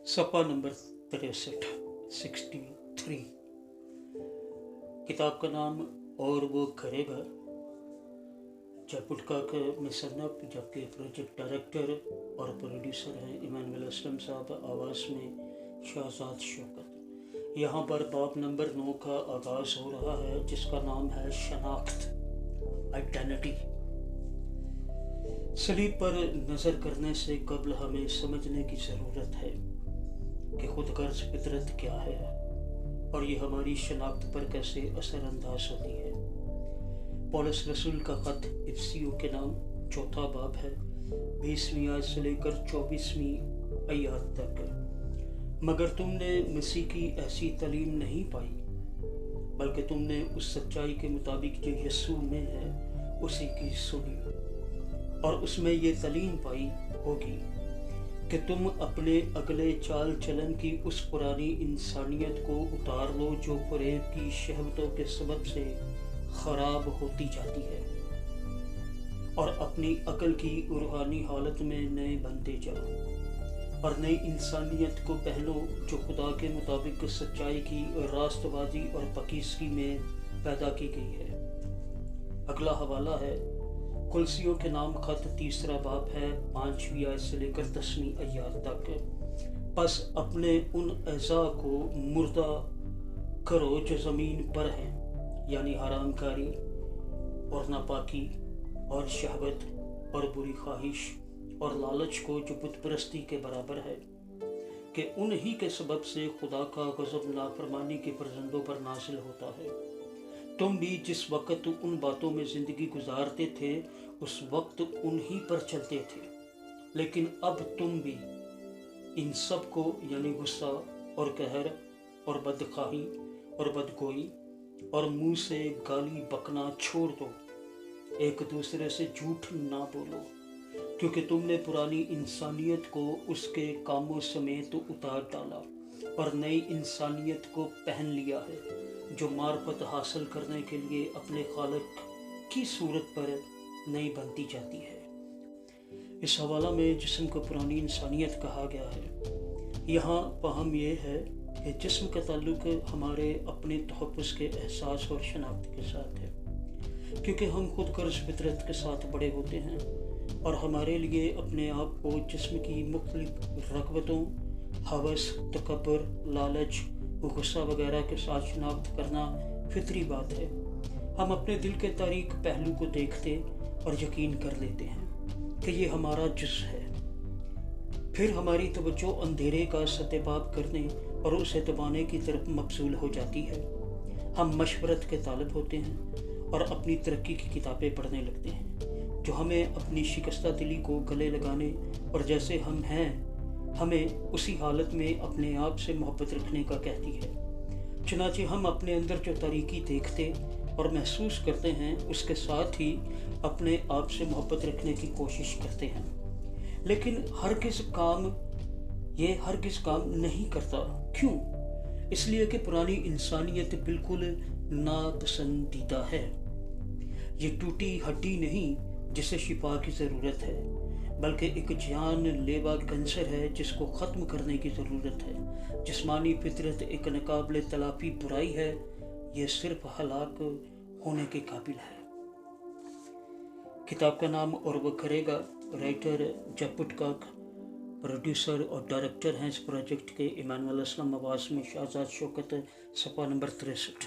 सफ़ा नंबर 63। किताब का नाम और वो करेगा। जयपुटका के मुसन्नफ जबकि प्रोजेक्ट डायरेक्टर और प्रोड्यूसर हैं इमानुएल असलम साहब, आवाज़ में शहजाद शौकत। यहाँ पर बाब नंबर 9 का आगाज़ हो रहा है जिसका नाम है शनाख्त, आइडेंटिटी। सलीब पर नज़र करने से कबल हमें समझने की ज़रूरत है कि खुदगर्ज़ फितरत क्या है और ये हमारी शनाख्त पर कैसे असरअंदाज होती है। पौलुस रसूल का ख़त इफिसियों के नाम 4 बाब है, 20वीं आयत से लेकर 24वीं आयत तक। मगर तुमने मसीह की ऐसी तालीम नहीं पाई, बल्कि तुमने उस सच्चाई के मुताबिक जो यीशु में है उसी की सुनी और उसमें ये तालीम पाई होगी कि तुम अपने अगले चाल चलन की उस पुरानी इंसानियत को उतार लो जो फरेब की शहवतों के सबब से खराब होती जाती है, और अपनी अकल की रूहानी हालत में नए बनते जाओ और नई इंसानियत को पहलो जो खुदा के मुताबिक सच्चाई की रास्तबाजी और पाकीज़गी में पैदा की गई है। अगला हवाला है कुलसियों के नाम खत 3 बाब है, 5वीं आयत से लेकर 10वीं आयत तक। बस अपने उन अज़ा को मुर्दा करो जो ज़मीन पर हैं, यानी हरामकारी और नापाकी और शहवत और बुरी ख्वाहिश और लालच को, जो बुत परस्ती के बराबर है, कि उन्हीं के सबब से खुदा का गज़ब नाफरमानी के फर्जंदों पर नाजिल होता है। तुम भी जिस वक्त उन बातों में ज़िंदगी गुजारते थे उस वक्त उन्हीं पर चलते थे, लेकिन अब तुम भी इन सब को यानी गुस्सा और कहर और बदखाही और बदगोई और मुंह से गाली बकना छोड़ दो। एक दूसरे से झूठ ना बोलो, क्योंकि तुमने पुरानी इंसानियत को उसके कामों समेत उतार डाला और नई इंसानियत को पहन लिया है जो मार्फत हासिल करने के लिए अपने खालिक की सूरत पर नई बनती जाती है। इस हवाला में जिस्म को पुरानी इंसानियत कहा गया है। यहाँ पहम ये है कि जिस्म का ताल्लुक हमारे अपने तहफ़्फ़ुज़ के एहसास और शनाख्त के साथ है, क्योंकि हम खुदगर्ज़ फितरत के साथ बड़े होते हैं और हमारे लिए अपने आप को जिस्म की मुख्तलिफ रग़बतों, हवस, तकब्बुर, लालच, गुस्सा वगैरह के साथ शनाख्त करना फितरी बात है। हम अपने दिल के तारीक पहलू को देखते और यकीन कर लेते हैं कि ये हमारा जुज़ है। फिर हमारी तवज्जो अंधेरे का सतेबाब करने और उसे दबाने की तरफ मबसूल हो जाती है। हम मशवरत के तालिब होते हैं और अपनी तरक्की की किताबें पढ़ने लगते हैं जो हमें अपनी शिकस्ता दिली को गले लगाने और जैसे हम हैं हमें उसी हालत में अपने आप से मोहब्बत रखने का कहती है। चुनांचे हम अपने अंदर जो तारीकी देखते और महसूस करते हैं उसके साथ ही अपने आप से मोहब्बत रखने की कोशिश करते हैं, लेकिन हरगिज़ काम नहीं करता। क्यों? इसलिए कि पुरानी इंसानियत बिल्कुल नापसंदीदा है। ये टूटी हड्डी नहीं जिसे शिफा की ज़रूरत है, बल्कि एक जान लेवा कैंसर है जिसको ख़त्म करने की ज़रूरत है। जिस्मानी फितरत एक नाकाबिल तलाफ़ी बुराई है, यह सिर्फ हलाक होने के काबिल है। किताब का नाम और वो करेगा। राइटर जयपुटका, प्रोड्यूसर और डायरेक्टर हैं इस प्रोजेक्ट के इमानुएल असलम, आवाज़ में शहजाद शौकत। सफ़ा नंबर 63।